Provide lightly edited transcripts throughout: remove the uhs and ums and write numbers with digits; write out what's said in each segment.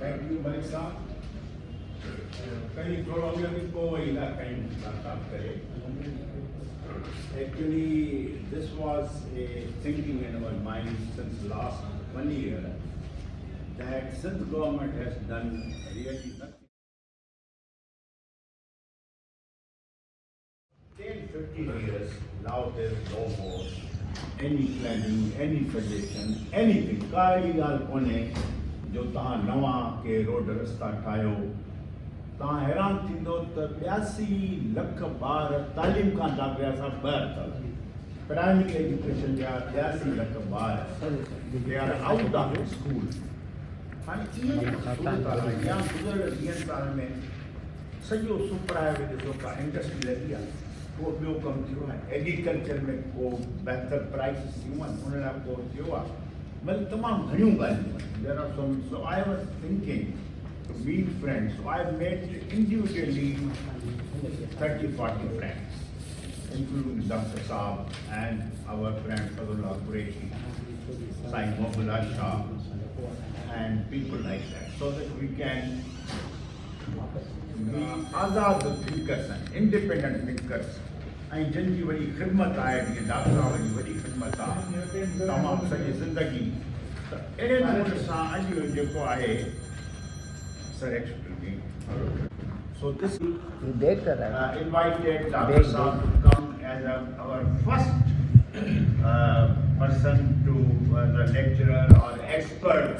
Thank you, Malik Saab. कहीं थोड़ा भी अभी कोई ना कहीं बात करे. Actually, this was a thinking in our mind since last 1 year that Sindh government has done really nothing. 10-15 years now there is no more any planning, any suggestion, anything. काई गाल कोने जो तहां नवा के रोड रस्ता ठायो तहां हैरान थींदो त 82 लख ॿार तालीम खां दाख़िला सां ॿाहिरि अथव. प्राइमरी एजुकेशन जा 82 लख ॿार दे आर आउट ऑफ स्कूल. हाणे इहे सूरत आहे या गुज़िरियल 20 साल में सॼो सुपरायो ॾिसो का इंडस्ट्री लॻी आहे. को ॿियो कमु थियो आहे. एग्रीकल्चर में को बहितर प्राइसिस थियूं आहिनि उन लाइ को थियो आहे. मतलब तमाम घणियूं ॻाल्हियूं आहिनि. There are some, so I was thinking to meet friends. So I met individually 30-40 friends, including Dr. Saab and our friend Fadullah Qureshi, Sain Mohammed Shah, and people like that, so that we can be azad thinkers and independent thinkers. ऐं जिन जी वॾी ख़िदमत आहे जीअं doctor साहब जी वॾी ख़िदमत आहे तमामु सॼी ज़िंदगी त अहिड़े नमूने सां अॼु जेको आहे sir actually so this invited Dr. Saab to come as our first person to the lecturer or expert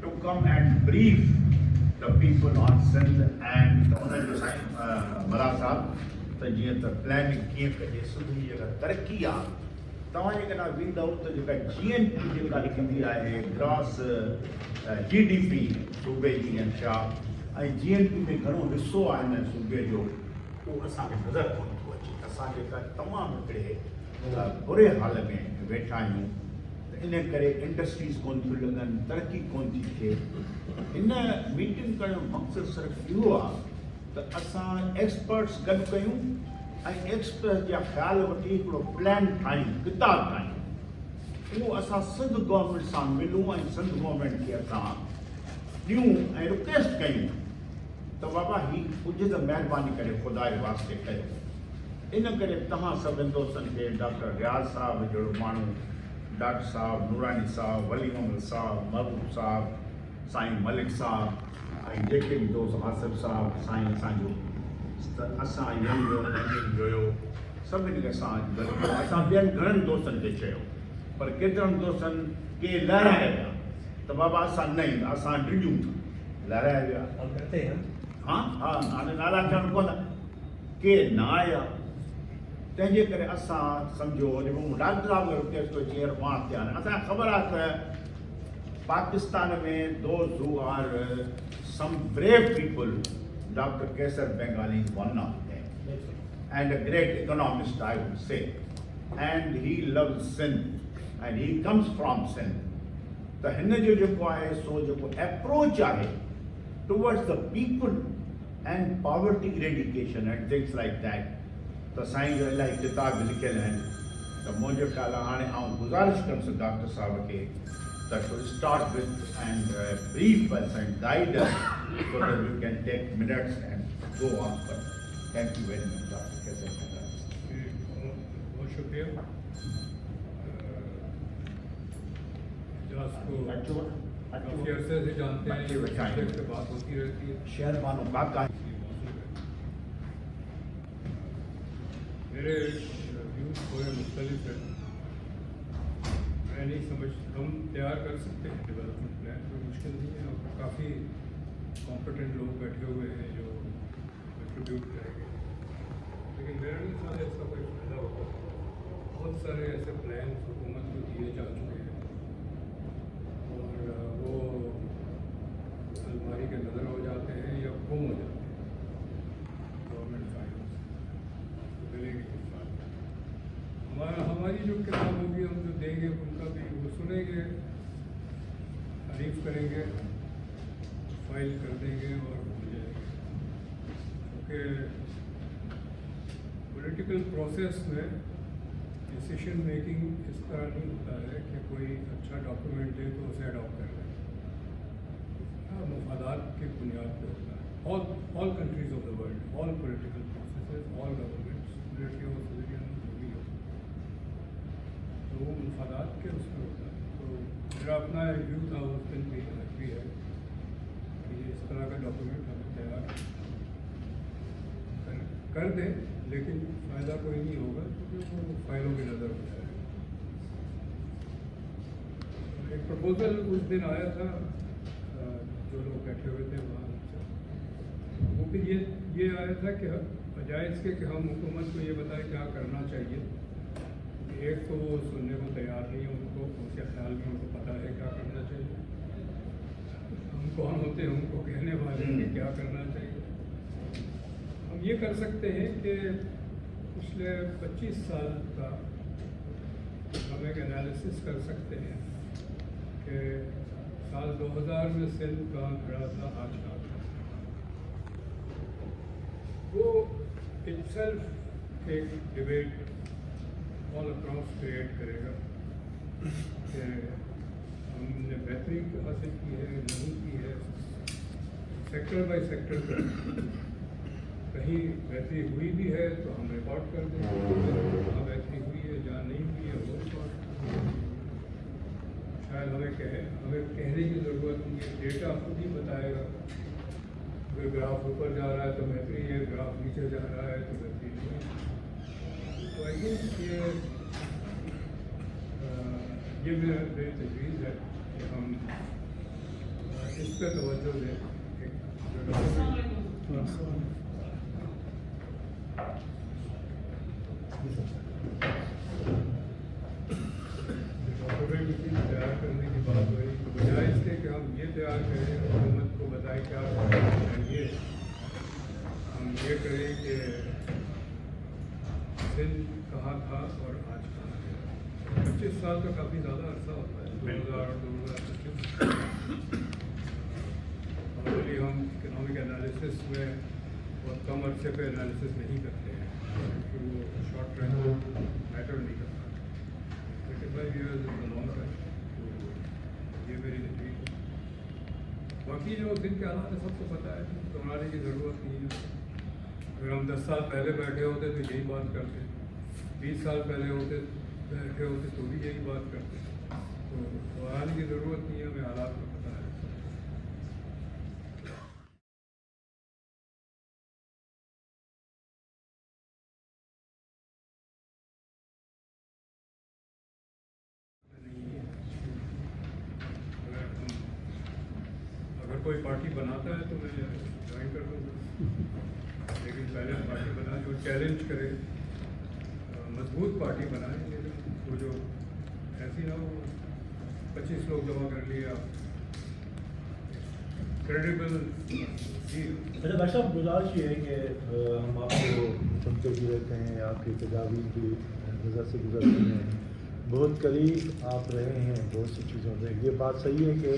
to come and brief the people on Sindh and उन जो साईं मला साहब त जीअं त प्लानिंग कीअं कजे. सिंध जी जेका तरक़ी आहे तव्हां जेकॾहिं वेंदव त जेका GNP जेका थींदी आहे ग्रॉस GDP सूबे जी इंशा ऐं GNP में घणो हिसो आहे हिन सूबे जो उहो असांखे नज़र कोन थो अचे. असां जेका तमामु हिकिड़े बुरे हाल में वेठा आहियूं त इन करे इंडस्ट्रीज़ कोन थियूं लॻनि, तरक़ी कोन थी थिए. हिन मीटिंग करण जो मक़सदु सिर्फ़ु इहो आहे त असां एक्सपर्ट्स गॾु कयूं ऐं एक्सपर्ट्स जा ख़्याल वठी हिकिड़ो प्लान ठाहियूं, किताब ठाहियूं. उहो असां सिंध गवर्नमेंट सां मिलूं ऐं सिंध गवर्नमेंट खे असां ॾियूं ऐं रिक्वेस्ट कयूं त बाबा हीउ कुझु त महिरबानी करे ख़ुदा जे वास्ते कयो. इन करे तव्हां सभिनि दोस्तनि खे डॉक्टर रियाज़ साहब जहिड़ो माण्हू, डॉक्टर साहब नूरानी साहब, वली मोहम्मद साहब, महबूब साहब, साईं मलिक साहब ऐं जेके बि दोस्त आसिफ साहब, साईं असांजो असां यंग हुयो सभिनी खे असां ॿियनि घणनि दोस्तनि खे चयो पर केतिरनि दोस्तनि के लहराए विया त बाबा असां न ईंदा, असां ॾिजूं था. लहराए विया. हा हा हाणे नाला खणण कोन के न आया. तंहिंजे करे असां सम्झो डॉक्टर साहब रिक्वेस्ट थो जीअं मां थिया. असांखे ख़बर आहे त पाकिस्तान में those who are some brave people, Dr. Kesar Bengali is one of them, and a great economist I would say, and he loves Sindh and he comes from Sindh. The हिन जो जेको आहे सो जेको approach आहे towards the people and poverty eradication and things like that. त साईं जो इलाही किताब लिखियल आहिनि. त मुंहिंजो ख़्यालु आहे हाणे आउं गुज़ारिश कंदुसि डॉक्टर साहब खे that to start with and brief us and guide us so that we can take minutes and go on. But thank you very much, Dr. Kesar Bengali. बहुत शुक्रिया. इजाज़ को काफ़ी अरसे से जानते हैं, ये प्रोजेक्ट से बात होती रहती है. शहर मानो काका मेरे व्यूज़ थोड़े मुख्तलिफ हैं. मैं नहीं समझ हम तैयार कर सकते हैं डेवलपमेंट प्लान, कोई मुश्किल नहीं है. और काफ़ी कॉम्पिटेंट लोग बैठे हुए हैं जो कंट्रीब्यूट करेंगे. लेकिन मेरे नहीं समझ इसका कोई फायदा होगा. बहुत सारे ऐसे प्लान हुकूमत को दिए जा चुके हैं और वो अलमारी के नज़र हो जाते हैं या गुम हो जाते हैं गवर्नमेंट फाइलों से. मिलेगी हमारी जो किताब होगी हम जो देंगे उनका भी वो सुनेंगे, तारीफ करेंगे, फाइल कर देंगे और हो जाएंगे. क्योंकि पॉलिटिकल प्रोसेस में डिसीजन मेकिंग इस तरह नहीं होता है कि कोई अच्छा डॉक्यूमेंट दे तो उसे अडॉप्ट कर लें. हाँ, मफादात मफादात की बुनियाद पर होता है. All countries of the world, all political processes, all governments, military हो, civilian हो, जो भी हो, तो वो मफादात के उसमें होता है. तो मेरा अपना व्यू था उस दिन भी है कि इस तरह का डॉक्यूमेंट हमें तैयार कर दें, लेकिन फ़ायदा कोई नहीं होगा क्योंकि वो फाइलों की नज़र हो जाएगा. एक प्रपोजल उस दिन आया था, जो लोग बैठे हुए थे वहाँ से, वो फिर ये आया था कि बजाय इसके कि हम हुकूमत को ये बताएं क्या करना चाहिए, एक तो वो सुनने को तैयार नहीं है, उनको उनके ख्याल में उनको पता है क्या करना चाहिए. हम कौन होते हैं उनको कहने वाले कि क्या करना चाहिए. हम ये कर सकते हैं कि पिछले 25 साल का हम एक एनालिसिस कर सकते हैं कि साल 2000 में सिंध कहाँ खड़ा था, आज कहाँ खड़ा. वो इटसेल्फ एक डिबेट ऑल अक्रॉस क्रिएट करेगा कि हमने बेहतरी हासिल की है, नहीं की है, सेक्टर बाय सेक्टर पर कहीं बेहतरी हुई भी है तो हम रिकॉर्ड कर देंगे, जहाँ बेहतरी हुई है, जहाँ नहीं हुई है वो रिकॉर्ड. शायद हमें कहने की ज़रूरत नहीं है, डेटा खुद ही बताएगा. अगर ग्राफ ऊपर जा रहा है तो बेहतरी है, ग्राफ नीचे जा रहा है तो बेहतरी नहीं है. तो आई थिंक ये मेरी तजवीज़ है कि हम इस पर तवज्जो दें. तैयार करने की बात हुई तो बजाय इसके कि हम ये तैयार करें, हुकूमत को बताएं क्या करना चाहिए, हम ये करें कि सिंध कहाँ था और आज कहाँ है. 25 साल तो काफ़ी ज़्यादा अरसा होता है. 2000 और 2025 नॉर्मली हम इकोनॉमिक एनालिसिस में बहुत कम अरसे पे एनालिसिस नहीं करते हैं क्योंकि वो शॉर्ट टर्म मैटर नहीं करता. 25 years इज लॉन्ग टाइम. तो ये मेरी तजवीज़ है. बाकी जो दिन के हालात है सबको पता है, दोहराने की ज़रूरत नहीं है. अगर हम 10 साल पहले बैठे होते तो यही बात करते, 20 साल पहले बैठे होते तो भी यही बात करते. तो दोहराने की ज़रूरत नहीं है, हमें हालात को पता है. अगर कोई पार्टी बनाता है तो मैं ज्वाइन कर दूँगा, लेकिन पहले पार्टी बना जो चैलेंज करे, मजबूत पार्टी बनाए. वो जो ऐसी ना हो 25 लोग जमा कर लिए आप, क्रेडिबल. अच्छा भाई साहब, गुजारिश ये है कि हम आपको सुनते भी रहते हैं, आपकी तजावीज़ भी नज़र से गुजरती हैं, बहुत करीब आप रहे हैं बहुत सी चीज़ों में. ये बात सही है कि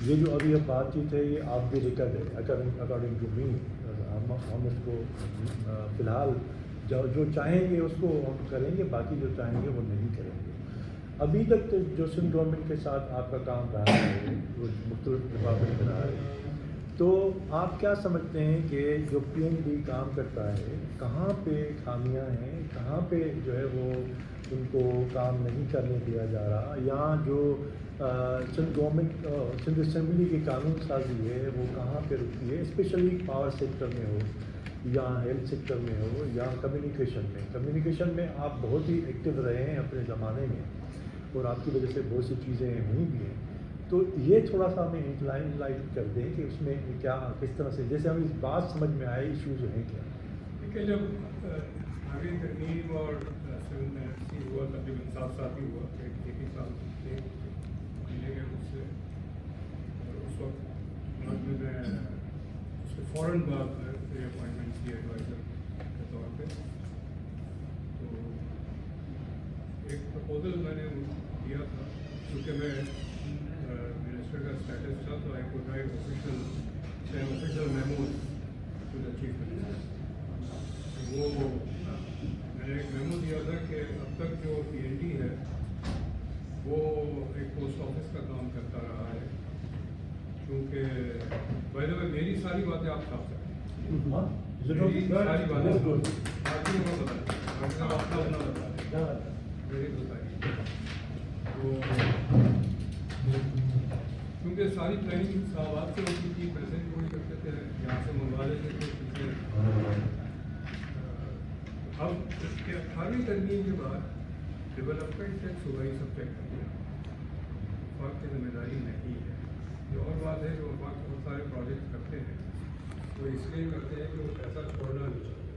ये जो अभी अब बातचीत है ये आप भी रिकॉर्ड है अकॉर्डिंग टू मी. हम इसको फ़िलहाल जो चाहेंगे उसको हम करेंगे, बाकी जो चाहेंगे वो नहीं करेंगे. अभी तक तो जो सिंध गवर्नमेंट के साथ आपका काम रहा है वो मुख्तलिफ डिपार्टमेंट में रहा है, तो आप क्या समझते हैं कि जो PND काम करता है कहाँ पे खामियां हैं, कहाँ पे जो है वो उनको काम नहीं करने दिया जा रहा, या जो सिंध गवर्नमेंट सिंध असेंबली की कानून साजी है वो कहाँ पे रुकती है, स्पेशली पावर सेक्टर में हो या हेल्थ सेक्टर में हो या कम्युनिकेशन में आप बहुत ही एक्टिव रहे हैं अपने ज़माने में और आपकी वजह से बहुत सी चीज़ें हुई भी हैं. तो ये थोड़ा सा हमें लाइट कर दें कि उसमें क्या किस तरह से, जैसे हमें इस बात समझ में आए इशूज़ हैं क्या. देखिए, जब आगे तरनीम और हुआ तकरीबन 7 साल ही हुआ, एक ही साल से मिले गए उससे, और उस वक्त बाद में मैं उसके फ़ौरन बाद अपॉइंटमेंट की एडवाइज़र के तौर पे. तो एक प्रपोजल मैंने दिया था, क्योंकि मैं मिनिस्टर का स्टेटस था तो I could write official memos to the chief minister. वो मैंने एक मेमो दिया था कि अब तक जो PND है वो एक पोस्ट ऑफिस का काम करता रहा है, क्योंकि بائی دا وے میری ساری باتیں آپ ساتھ سکتے ہاں میری ساری باتیں بالکل باقی کو بتائیں اپنا اپنا بتائیں میری بتائیے تو کیونکہ ساری پلاننگ صاحبات سے ہوتی تھی، پیسے بھی وہی کرتے تھے، یہاں سے منگوا لیتے تھے چیزیں۔ اب 18ویں ترمیم کے بعد ڈیولپمنٹ ٹیکس ہوگا ہی سبجیکٹ وفاق کی ذمہ داری نہیں ہے۔ یہ اور بات ہے کہ وفاق بہت سارے پروجیکٹ کرتے ہیں، وہ اس لیے کرتے ہیں کہ وہ پیسہ چھوڑنا نہیں چاہتے،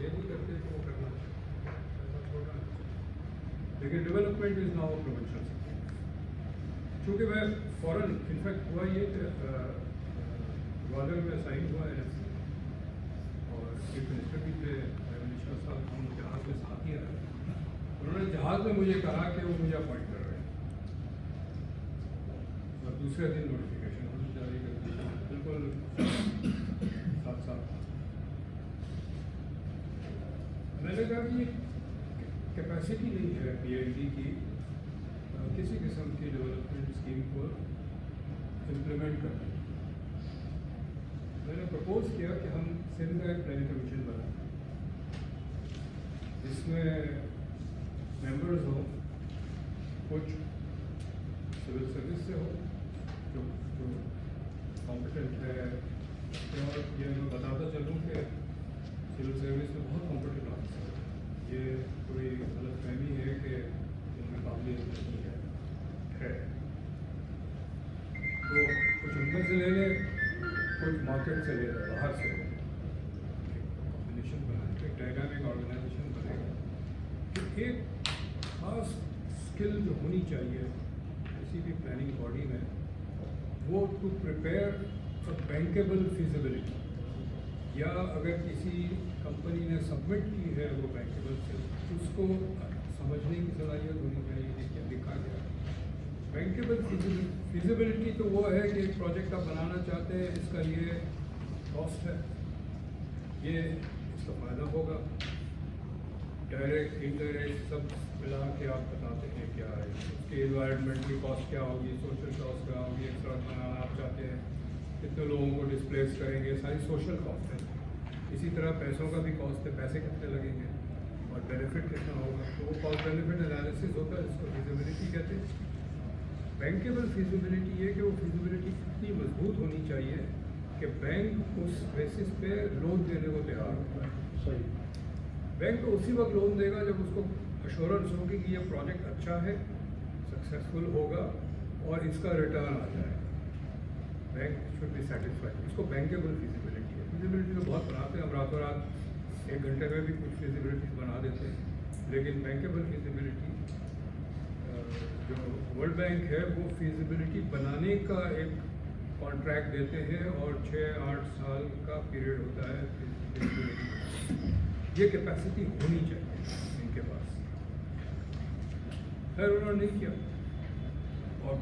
یہ نہیں کرتے کہ وہ کرنا چاہتے، پیسہ چھوڑنا نہیں چاہتے۔ لیکن development is now provincial subject. چونکہ میں فوراً انفیکٹ ہوا یہ کہ گوادر میں سائن ہوا ہے اور چیف منسٹر بھی تھے منیشا صاحب، ہم جہاز میں ساتھ ہی آئے، انہوں نے جہاز میں مجھے کہا کہ وہ مجھے اپوائنٹ کر رہے ہیں اور دوسرے دن نوٹیفیکیشن جاری کر دی، بالکل ساتھ ساتھ۔ میں نے کہا کہ یہ کیپیسٹی نہیں ہے پی ایچ ڈی کی کسی قسم کی ڈیولپمنٹ اسکیم کو امپلیمنٹ کرنے۔ میں نے پرپوز کیا کہ ہم سندھ کا ایک پلاننگ کمیشن بنائیں جس میں ممبرز ہوں، کچھ سول سروس سے ہو جو کمپٹنٹ ہے، اور یہ میں بتاتا چلوں کہ سول سروس میں بہت کمپٹنٹ آفیسر ہے، یہ کوئی غلط فہمی ہے کہ ان میں قابلیت نہیں ہے، تو کچھ ان میں سے لے لیں، کچھ مارکیٹ سے لے لیں، باہر سے کمبینیشن بنائیں، ایک ڈائنامک آرگنائزیشن بنے گا کہ ایک خاص اسکل جو ہونی چاہیے کسی بھی پلاننگ باڈی میں، وہ ٹو پریپیئر بینکیبل فیزیبلٹی، یا اگر کسی کمپنی نے سبمٹ کی ہے وہ بینکیبل سے، اس کو سمجھنے کی صلاحیت ہونی چاہیے کہ کیا لکھا گیا۔ بینکیبل فیزیبلٹی تو وہ ہے کہ ایک پروجیکٹ آپ بنانا چاہتے ہیں، اس کا یہ کاسٹ ہے، یہ اس کا فائدہ ہوگا، ڈائریکٹ انڈائریکٹ سب ملا کے آپ بتاتے ہیں کیا ہے، اس کی انوائرمنٹل کاسٹ کیا ہوگی، سوشل کاسٹ کیا ہوگی، ایک سڑک بنانا آپ چاہتے ہیں کتنے لوگوں کو ڈسپلیس کریں گے، ساری سوشل کاسٹ ہے۔ اسی طرح پیسوں کا بھی کاسٹ ہے، پیسے کتنے لگیں گے اور بینیفٹ کتنا ہوگا، تو وہ کاسٹ بینیفٹ انالیسس ہوتا ہے، جس کو فیزیبلٹی کہتے ہیں۔ بینکیبل فیزیبلٹی یہ کہ وہ فیزیبلٹی اتنی مضبوط ہونی چاہیے کہ بینک اس بیسس پہ لون دینے کو تیار ہوتا ہے۔ صحیح، بینک تو اسی وقت لون دے گا جب اس کو ایشورنس ہوگی کہ یہ پروجیکٹ اچھا ہے، سکسیزفل ہوگا اور اس کا ریٹرن آ جائے۔ بینک شوڈ بی سیٹسفائڈ، اس کو بینکیبل فیزیبلٹی ہے۔ فیزیبلٹی تو بہت بناتے ہیں ہم، راتوں رات 1 گھنٹے میں بھی کچھ فیزیبلٹیز بنا دیتے ہیں، لیکن بینکیبل فیزیبلٹی جو ورلڈ بینک ہے وہ فیزیبلٹی بنانے کا ایک کانٹریکٹ دیتے ہیں اور 6-8 سال کا پیریڈ ہوتا ہے feasibility۔ یہ کیپیسٹی ہونی چاہیے ان کے پاس، خیر انہوں نے نہیں کیا، اور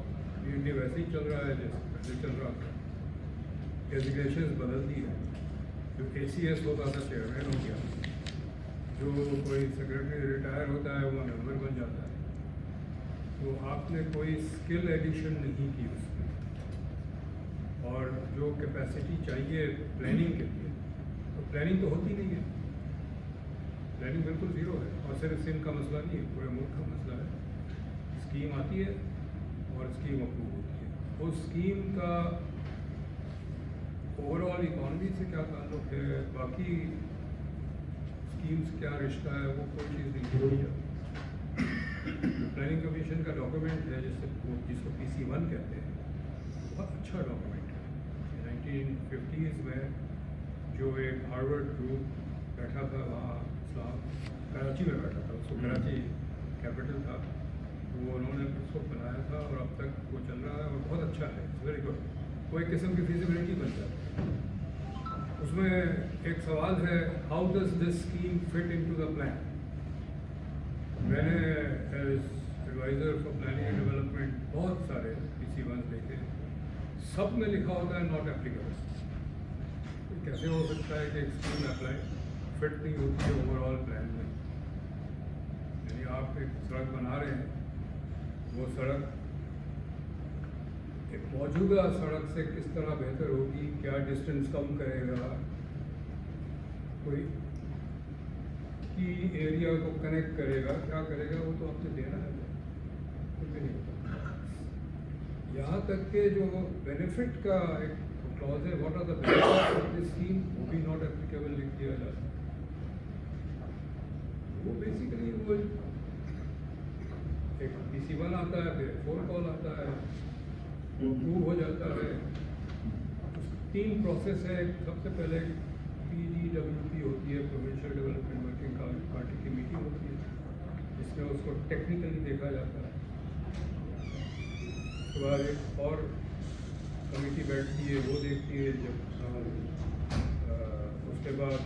انڈیا ویسے ہی چل رہا ہے جیسے پہلے چل رہا تھا، ڈیزگنیشنز بدل دی ہے، جو ACS ہوتا تھا چیئرمین ہو گیا، جو کوئی سیکرٹری ریٹائر ہوتا ہے وہ ممبر بن جاتا ہے، تو آپ نے کوئی اسکل ایڈیشن نہیں کی اس میں، اور جو کیپیسٹی چاہیے پلاننگ کے لیے، تو پلاننگ تو ہوتی نہیں ہے، پلاننگ بالکل زیرو ہے، اور صرف سندھ کا مسئلہ نہیں ہے، پورے ملک کا مسئلہ ہے۔ اسکیم آتی ہے اور اسکیم اپروو ہوتی ہے، اس اسکیم کا اوور آل اکانومی سے کیا تعلق ہے، باقی اسکیم سے کیا رشتہ ہے، وہ کوئی چیز نہیں ہوتی ہے۔ پلاننگ کمیشن کا ڈاکومنٹ ہے جس کو PC1 کہتے ہیں، بہت اچھا ڈاکومنٹ ہے۔ 1950s میں جو ایک ہارورڈ گروپ بیٹھا تھا وہاں اسلام کراچی میں بیٹھا تھا، اس کو کراچی کیپٹل تھا، وہ انہوں نے اس کو بنایا تھا اور اب تک وہ چل رہا ہے اور بہت اچھا ہے، ویری گڈ۔ وہ ایک قسم کی فیزیبلٹی بن جاتی ہے۔ اس میں ایک سوال ہے، how does this scheme fit into the plan. میں نے as adviser for planning and development بہت سارے PC1 دیکھے، سب میں لکھا ہوتا ہے ناٹ ایپلیکیبل۔ کیسے ہو سکتا ہے کہ ایک اسکیم اپلائی فٹ نہیں ہوتی ہے اوور آل پلان میں؟ یعنی آپ ایک سڑک بنا رہے ہیں، وہ سڑک एक मौजूदा सड़क से किस तरह बेहतर होगी, क्या डिस्टेंस कम करेगा, कोई की एरिया को कनेक्ट करेगा, क्या करेगा, वो तो आपने देना है, कुछ भी नहीं होता। यहाँ तक के जो बेनिफिट का एक क्लॉज है, what are the benefits of this scheme, वो भी नॉट एप्लीकेबल लिख दिया जाता है। वो बेसिकली वो एक PC1 आता है, फिर 4 कॉल आता है, वो 2 हो जाता है। 3 प्रोसेस है। सबसे पहले PDWP होती है, प्रोविंशियल डेवलपमेंट वर्किंग पार्टी की मीटिंग होती है, जिसमें उसको टेक्निकली देखा जाता है। उसके बाद एक और कमेटी बैठती है, वो देखती है। जब उसके बाद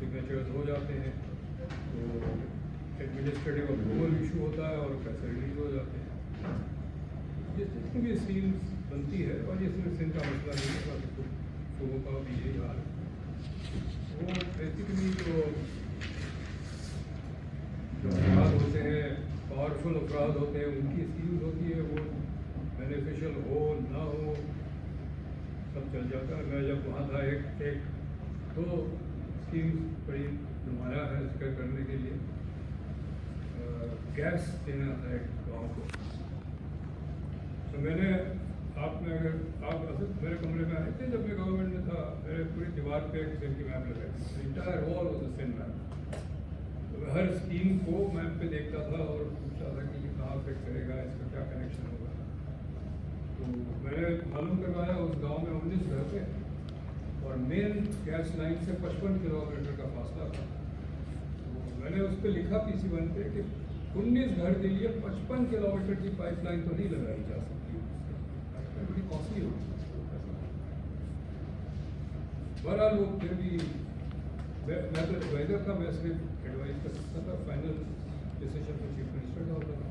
सिग्नेचर्स हो जाते हैं तो एडमिनिस्ट्रेटिव अप्रूवल इशू होता है और पैसे रिलीज हो जाते हैं। जितनी भी स्कीम्स बनती है, और ये सिर्फ सिंध का मसला नहीं है, बाकी सूबों का भी यही हाल है। वो बेसिकली जो अफराद होते हैं, पावरफुल अफराद होते हैं, उनकी स्कीम्स होती है, वो बेनिफिशियल हो ना हो सब चल जाता है। मैं जब वहाँ था, एक दो स्कीम्स बड़ी नुमाया है जिक्र करने के लिए। गैस देना था एक गाँव को, तो मैंने आप में अगर आप मेरे कमरे में आए थे जब मैं गवर्नमेंट में था, मेरे पूरी दीवार पे एक सिंध की मैप लगाई, entire wall was the Sindh map. तो मैं हर स्कीम को मैप पे देखता था और पूछता था कि ये कहाँ पे करेगा, इसका क्या कनेक्शन होगा। तो मैंने मालूम करवाया उस गाँव में 19 घर थे और मेन गैस लाइन से 55 किलोमीटर का फासला था। तो मैंने उस पर लिखा PC1 पे कि 19 घर के लिए 55 किलोमीटर की पाइपलाइन तो नहीं लगाई जा सकती, बड़ी कॉस्टली होगी। बहरहाल वो फिर भी मैं तो एडवाइजर था, मैं सिर्फ एडवाइस कर सकता था, फाइनल डिसीजन तो चीफ मिनिस्टर का होता था।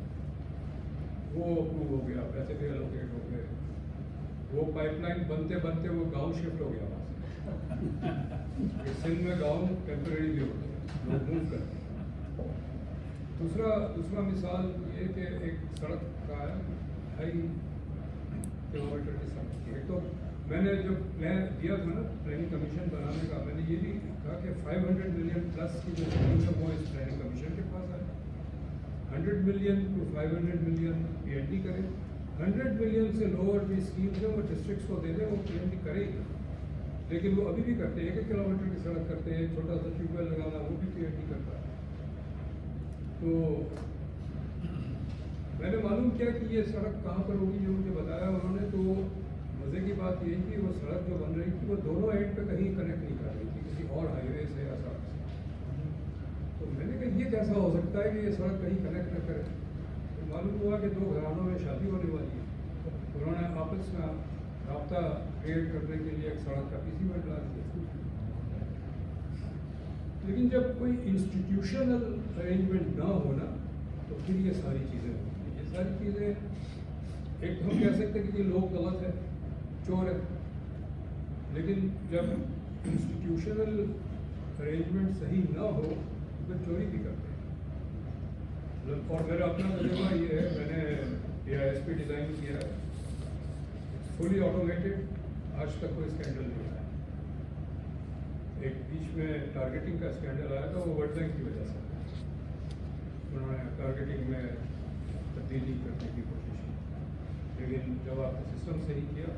वो अप्रूव हो गया, पैसे भी एलोकेट हो गए। वो पाइपलाइन बनते बनते वो गांव शिफ्ट हो गया वहाँ से। सिंध में गांव टेम्परेरी भी होते हैं, लोग मूव करते हैं। दूसरा मिसाल ये कि एक सड़क का है 2.5 किलोमीटर की सड़क की। एक तो मैंने जो प्लान दिया था ना प्लानिंग कमीशन बनाने का, मैंने ये भी कहा कि 500 मिलियन प्लस की जो स्कीम है वो इस प्लानिंग कमीशन के पास है। 100 मिलियन टू 500 मिलियन PND करे, 100 मिलियन से लोअर भी स्कीम्स है वो डिस्ट्रिक्ट्स को दे दे, वो PND करेगी। लेकिन वो अभी भी करते हैं, 1 किलोमीटर की सड़क करते हैं, छोटा सा ट्यूबवेल लगाना वो भी PND करता है। तो मैंने मालूम किया कि ये सड़क कहाँ पर होगी, जो मुझे बताया उन्होंने। तो मज़े की बात यही थी, वो सड़क जो बन रही थी वो दोनों एंड पे कहीं कनेक्ट नहीं कर रही थी किसी और हाईवे से या सड़क से। तो मैंने कहा ये कैसा हो सकता है कि ये सड़क कहीं कनेक्ट न करे। तो मालूम हुआ कि 2 घरानों में शादी होने वाली है, उन्होंने आपस में राब्ता क्रिएट करने के लिए एक सड़क का PC1 डाल दिया। लेकिन जब कोई इंस्टीट्यूशनल अरेंजमेंट ना होना तो फिर ये सारी चीज़ें होती हैं। ये सारी चीज़ें एक हम कह सकते हैं कि ये लोग गलत है, चोर है, लेकिन जब इंस्टीट्यूशनल अरेंजमेंट सही ना हो तो फिर चोरी भी करते हैं। और मेरा अपना तजुर्बा ये है, मैंने AISP डिज़ाइन किया है, फुली ऑटोमेटेड, आज तक कोई स्कैंडल नहीं आया। एक बीच में टारगेटिंग का स्कैंडल आया था, वो वर्ल्ड बैंक की वजह से। उन्होंने टारगेटिंग में तब्दीली करने की कोशिश की, लेकिन जब आपने सिस्टम सही किया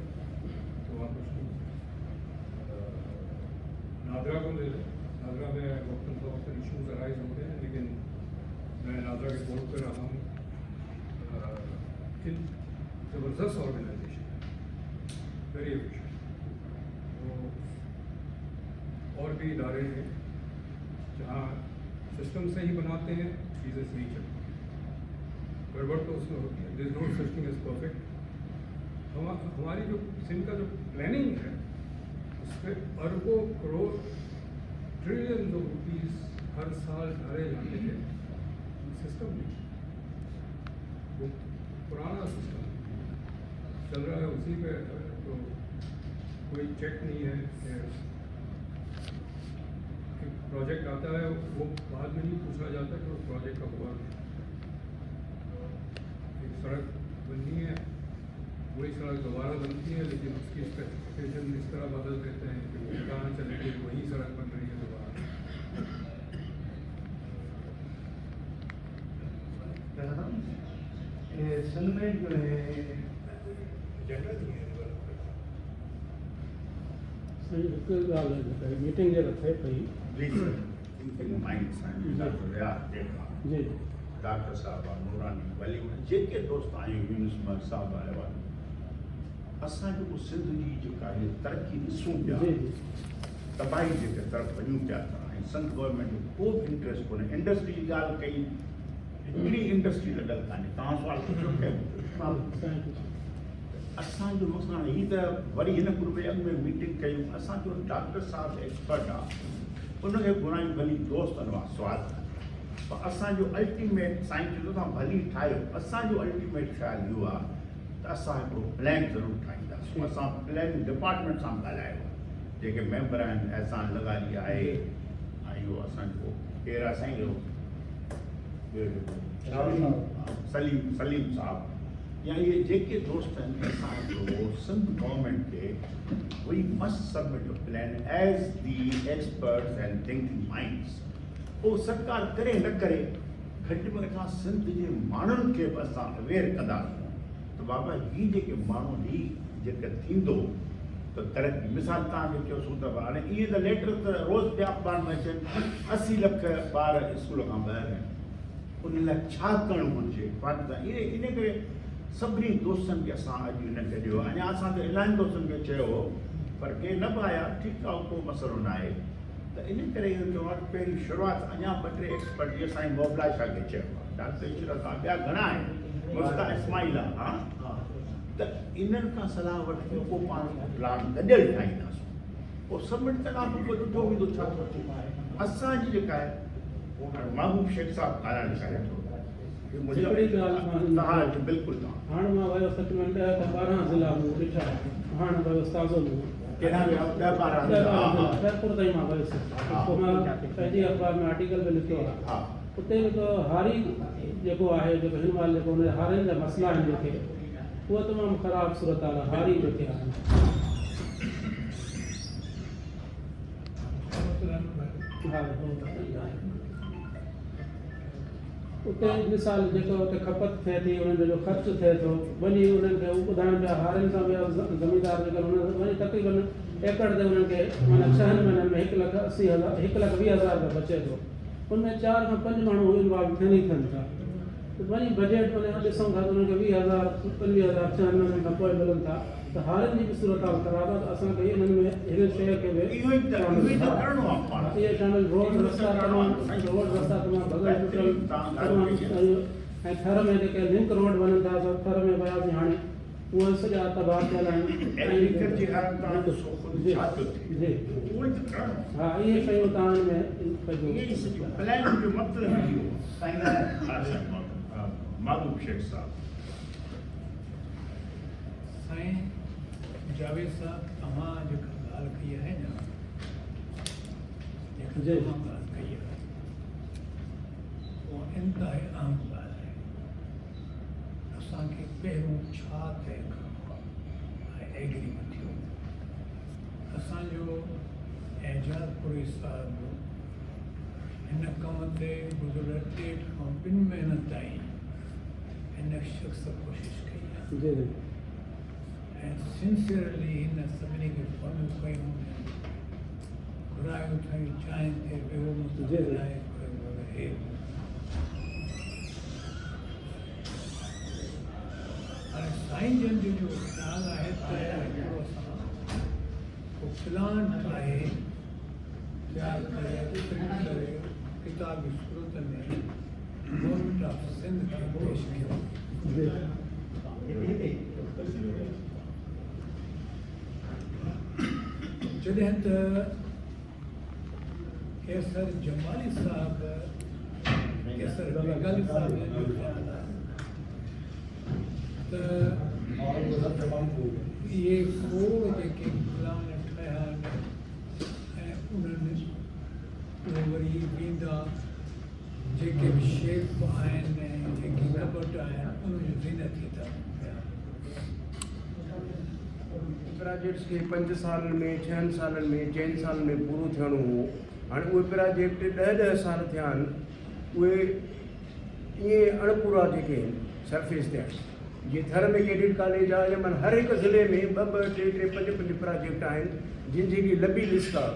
तो वहाँ कुछ नहीं। नादरा को ले लें, नादरा में वक्तन फवक्तन इशूज़ अराइज होते हैं, लेकिन मैं नादरा के बोर्ड पर रहा हूँ। ज़बरदस्त ऑर्गेनाइजेशन है, वेरी एफिशिएंट। और भी इदारे हैं जहाँ सिस्टम से ही बनाते हैं, चीज़ें सही चलती हैं, गड़बड़ तो उसमें होती है। This no such thing is perfect. हमारी जो सिंध का जो प्लानिंग है उस पर अरबों करोड़ ट्रिलियन रुपीस हर साल डाले जाते हैं। सिस्टम नहीं, वो पुराना सिस्टम चल रहा है, उसी पे तो कोई चेक नहीं है कि प्रोजेक्ट आता है वो बाद में नहीं पूछा जाता कि उस प्रोजेक्ट का हुआ। एक सड़क बननी है वही सड़क दोबारा बनती है, लेकिन उसकी स्पेसिफिकेशन इस तरह बदल देते हैं कि वो कहाँ चलेगी, वही सड़क बन रही है दोबारा। सन में जो है एजेंडा नहीं है मीटिंग जो थे पई Please, keep in mind, Dr. Riyad Dekha, ji Dr. Sahaba, Nurani, Wali, जेके दोस्त आए यूनुस मर साहब आया हुआ असां जो सिंध जी जेका आहे तरक़ी ॾिसूं पिया जी जी तबाही जे तरफ़ वञूं पिया था ऐं संघ गवर्नमेंट जो को बि इंट्रस्ट कोन्हे इंडस्ट्री जी ॻाल्हि कई हिकिड़ी इंडस्ट्री लॻल कान्हे तव्हां सुवाल पुछो कयो असांजो मसइलो ही त वरी हिन ग्रुप जे अॻु में मीटिंग कयूं असांजो डॉक्टर साहिबु एक्सपर्ट आहे उनखे घुरायूं भली दोस्तनि वां सवाल पर असांजो अल्टीमेट साईं चयो तव्हां भली ठाहियो असांजो अल्टीमेट ख़्यालु इहो आहे त असां हिकिड़ो प्लान ज़रूरु ठाहींदासीं असां प्लान डिपार्टमेंट सां ॻाल्हायो आहे जेके मेंबर आहिनि एहसान लगाली आहे ऐं इहो असांजो केरु आहे साईं इहो सलीम साहब या ये जेके दोस्त आहिनि असांजो सिंध गवर्नमेंट खे we must submit a plan as the experts and thinking minds उहो सरकार करे न करे घटि में घटि सिंध जे माण्हुनि खे बि असां अवेयर कंदासीं त बाबा ही जेके माण्हू ही जेके थींदो त तरक़ी मिसाल तव्हांखे चयोसीं त हाणे इहे त लेटर त रोज़ पिया अख़बार में अचनि 80 लख ॿार स्कूल खां ॿाहिरि आहिनि उन लाइ छा करणु घुरिजे इन करे सभिनी दोस्तनि खे असां अॼु हिनखे ॾियो अञा असां त इलाही दोस्तनि खे चयो हो पर के न बि आया ठीकु आहे को मसइलो न आहे त इन करे इहो चयो आहे पहिरीं शुरूआति अञा 2-3 एक्सपर्ट जीअं साईं मोबला शाह खे चयो आहे डॉक्टर ईश्वर खां ॿिया घणा आहिनि मुफ्ता इस्माइल आहे हा त इन्हनि खां सलाह वठी पोइ पाण प्लान गॾियल ठाहींदासीं पोइ सबमिट कंदासीं पोइ ॾिठो वेंदो छा थो थिए असांजी जेका आहे महबूब शेख साहब ॻाल्हाइण चाहियां थो बिल्कुलु हाणे मां वियो सचमुंड त 12 ज़िला मूं ॾिठा हाणे वियो ताज़ो मूं जयपुर ताईं मां वियुसि पोइ मां पंहिंजी अख़बार में आर्टिकल बि लिखियो आहे उते हिकु हारी जेको आहे जेको हिन महिल जेको हुन हारियुनि जा मसइला आहिनि जेके उहा तमामु ख़राबु सूरत हाल आहे हारी जेके आहिनि उते मिसाल जेको उते खपत थिए थी उन्हनि जो ख़र्चु थिए थो वञी उन्हनि खे उहो ॿुधाइनि पिया हारियुनि सां ॿिया ज़मीदार जेके उन्हनि वञी तक़रीबन एकड़ ते उन्हनि खे माना 6 महीननि में 1,80,000 1,20,000 रुपया बचे थो उनमें 4 खां 5 माण्हू इन्वॉल्व थियनि ई थियनि था वञी बजट में ॾिसूं था त उन्हनि खे 20,000 25,000 6 महीननि खां पोइ मिलनि था त हारियुनि जी बि सूरत हाल ख़राबु आहे त असांखे इन्हनि में हिन शइ खे बि इहे शामिल रोड रस्ता तमामु भॻल टुटल ऐं थर में जेके लिंक रोड वञनि था थर में वियासीं हाणे उहे सॼा तबाह थियल आहिनि हा इहे शयूं तव्हां में महबूब शेख साहब साईं जावेद साहब तव्हां जेका ॻाल्हि कई आहे न जेका तव्हां ॻाल्हि कई आहे उहा इंतिहाई आम ॻाल्हि आहे असांखे पहिरियों छा तइ करिणो आहे एग्री में थियो असांजो एजाज़पुरी साहिबु हिन कम ते गुज़िरियल 1.5 खां 2 महीननि ताईं हिन शख़्स कोशिशि कई आहे जी and sincerely हिन सभिनी खे फ़ोन कयूं घुरायूं अथई चाहिनि थे ॿियो घुराए हाणे साईं जन जो ख़्यालु आहे त हिकिड़ो असां को प्लान ठाहे तयारु करे प्रिंट करे किताबी सूरत में गवर्नमेंट ऑफ सिंध खे पेश कयो जॾहिं त केसर जमाली साहब केसर बेगाली साहब जो ख़्यालु आहे त इहे खोड़ जेके प्लान ठाहिया आहिनि ऐं उन्हनि वरी वेंदा जेके बि शेफ आहिनि जेकी कबट आहिनि उनजो ज़ीनती अथव प्रोजेक्ट्स खे 5 सालनि में 6 सालनि में 4 सालनि में पूरो थियणो हो। हाणे उहे प्रोजेक्ट 10-10 साल थिया आहिनि, उहे ईअं अणपूरा जेके आहिनि सरफेस ते आहिनि। जीअं थर में कैडेट कॉलेज आहे, या माना हर हिकु ज़िले में 2-2, 3-3, 5-5 प्रोजेक्ट आहिनि जिन जी लंबी लिस्ट आहे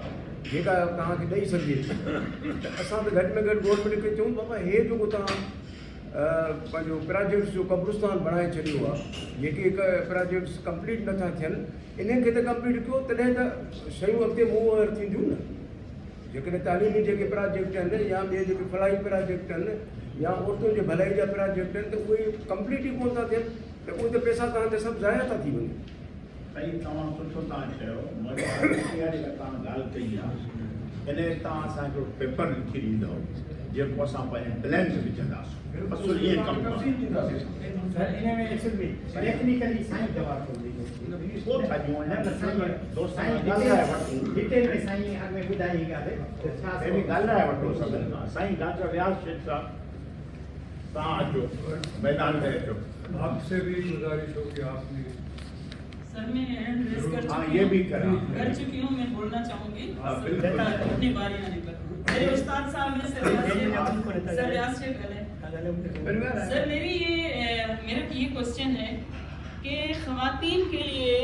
जेका तव्हांखे ॾेई सघिजे। त असां त घटि में घटि गवर्नमेंट खे चऊं बाबा हे जेको तव्हां पंहिंजो प्रोजेक्ट्स जो कब्रिस्तान बणाए छॾियो आहे, जेके प्रोजेक्ट्स कंप्लीट नथा थियनि, इन्हनि खे त कंप्लीट कयो, तॾहिं त शयूं अॻिते मूव थींदियूं न। जेकॾहिं तालीमी जेके प्रोजेक्ट आहिनि या ॿिए जेके फलाई प्रोजेक्ट आहिनि या औरतुनि जे भलाई जा प्रोजेक्ट आहिनि, त उहे कंप्लीट ई कोन था थियनि, त उहे त पैसा तव्हां ते सभु ज़ाया था थी वञनि। साईं तमामु सुठो तव्हां चयो, तव्हां ॻाल्हि कई आहे। इन तव्हां असांजो पेपर लिखी ॾींदव जेको असां पंहिंजे प्लान में विझंदासीं, बसि ईअं कमु टेक्निकली साईं जवाब पोइ था ॾियूं। डिटेल में साईं अॻे ॿुधाई ॻाल्हि पहिरीं ॻाल्हाए वठो सभिनि खां। साईं डॉक्टर रियाज़ शेख साहब, तव्हां अचो मैदान में अचो। आपसे भी गुजारिश हो कि आपने सर मैं हैंड रेस कर हाँ, चुकी ये हूँ, भी करा। कर चुकी हूँ। मैं बोलना चाहूँगी हाँ, बिल्कुल। अपनी बारी आने पर। मेरे उस्ताद साहब ने सर रियाज शेख गले। सर मेरा ये क्वेश्चन है कि ख़वातीन के लिए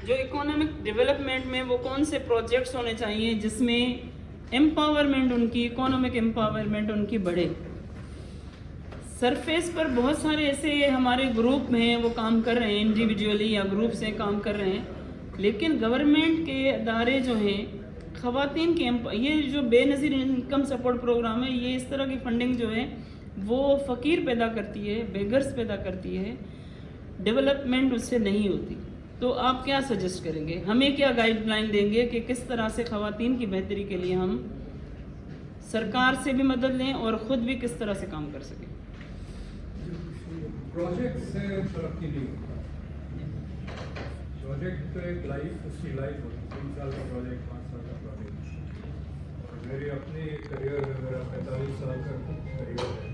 जो इकोनॉमिक डेवलपमेंट में वो कौन से प्रोजेक्ट्स होने चाहिए जिसमें एम्पावरमेंट उनकी, इकोनॉमिक एम्पावरमेंट उनकी बढ़े। सरफेस पर बहुत सारे ऐसे हमारे ग्रुप हैं वो काम कर रहे हैं, इंडिविजुअली या ग्रुप से काम कर रहे हैं, लेकिन गवर्नमेंट के अदारे जो हैं ख़वातीन के ये जो बेनज़ीर इनकम सपोर्ट प्रोग्राम है, ये इस तरह की फंडिंग जो है वो फ़कीर पैदा करती है, बेगर्स पैदा करती है, डेवलपमेंट उससे नहीं होती। तो आप क्या सजेस्ट करेंगे, हमें क्या गाइडलाइन देंगे कि किस तरह से ख़वातीन की बेहतरी के लिए हम सरकार से भी मदद लें और ख़ुद भी किस तरह से काम कर सकें? प्रोजेक्ट से तरक्की नहीं होता। प्रोजेक्ट तो एक लाइफ, उसकी लाइफ होती है। 3 साल का प्रोजेक्ट, 5 साल का प्रोजेक्ट। और मेरी अपनी करियर है, मेरा 45 साल का करियर है।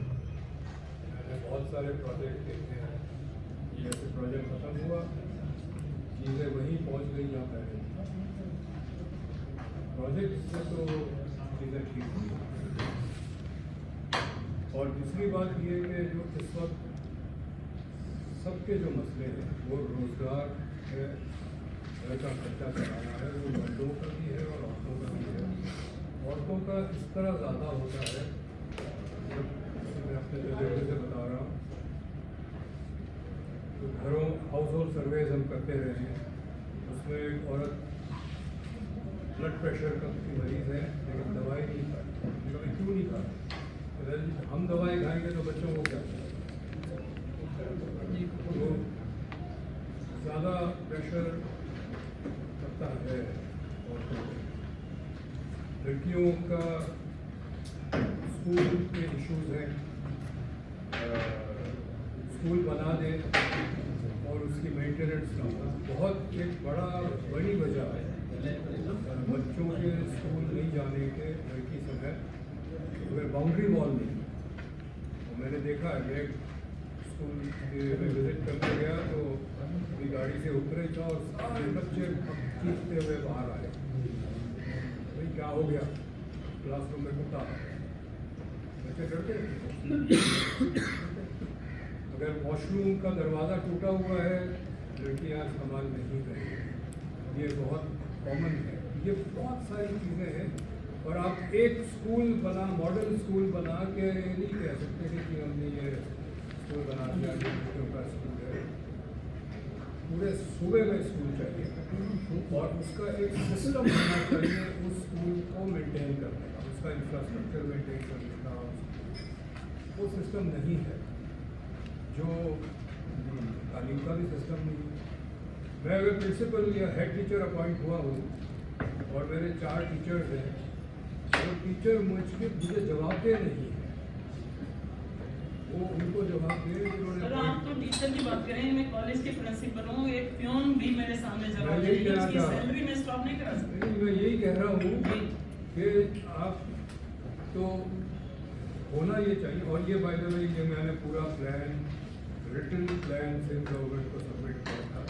मैंने बहुत सारे प्रोजेक्ट देखे हैं। जैसे प्रोजेक्ट खत्म हुआ, चीज़ें वहीं पहुंच गई जहाँ पहले थी। प्रोजेक्ट से तो चीज़ें ठीक हुई। और दूसरी बात ये है कि जो इस वक्त सबके जो मसले हैं वो रोज़गार है, घर का खर्चा चलाना है, वो मर्दों का भी है और औरतों का भी है। औरतों का इस तरह ज़्यादा होता है, जब मैं अपने तजुर्बे से बता रहा हूँ, तो घरों हाउस होल्ड सर्वेज हम करते रहे हैं, उसमें एक औरत ब्लड प्रेशर का मरीज़ है लेकिन दवाई नहीं खाती। क्यों नहीं खाती? हम दवाई खाएंगे तो बच्चों को क्या? तो ज़्यादा प्रेशर करता है औरतों को। लड़कियों का स्कूल के इश्यूज़ हैं, स्कूल बना दें और उसकी मेंटेनेंस ना हो। बहुत एक बड़ी वजह है बच्चों के स्कूल नहीं जाने के लड़की सब है, बाउंड्री वॉल नहीं। तो मैंने देखा है, मैं स्कूल में विजिट करने गया तो अपनी गाड़ी से उतरे था और सारे बच्चे चीखते हुए बाहर आए। भाई क्या हो गया? क्लासरूम में कुत्ता, बच्चे डरते हैं। अगर वॉशरूम का दरवाज़ा टूटा हुआ है, लड़कियाँ इस्तेमाल नहीं करेंगी, ये बहुत कॉमन है। ये बहुत सारी चीज़ें हैं और आप एक स्कूल बना, मॉडल स्कूल बना के नहीं कह सकते कि हमने ये स्कूल बना दिया, लड़कियों का स्कूल है। पूरे सूबे में स्कूल चाहिए और उसका एक सिस्टम होना चाहिए उस स्कूल को मेंटेन करने का, उसका इंफ्रास्ट्रक्चर मेंटेन करने का। वो सिस्टम नहीं है, जो तालीम का भी सिस्टम नहीं है। मैं अगर प्रिंसिपल या हेड टीचर अपॉइंट हुआ हूँ और मेरे 4 टीचर्स हैं, तो टीचर मुझे जवाबदेह नहीं है, वो उनको जवाब दे जिन्होंने। सर आप तो टीचर की बात करें, मैं कॉलेज के प्रिंसिपल हूँ, एक प्यून भी मेरे सामने जवाब दे, उसकी सैलरी में स्टॉप नहीं करा सकते। मैं यही कह रहा हूँ कि आप तो होना ये चाहिए। और ये बाय द वे ये मैंने पूरा plan, written plan Sindh government को सबमिट किया था।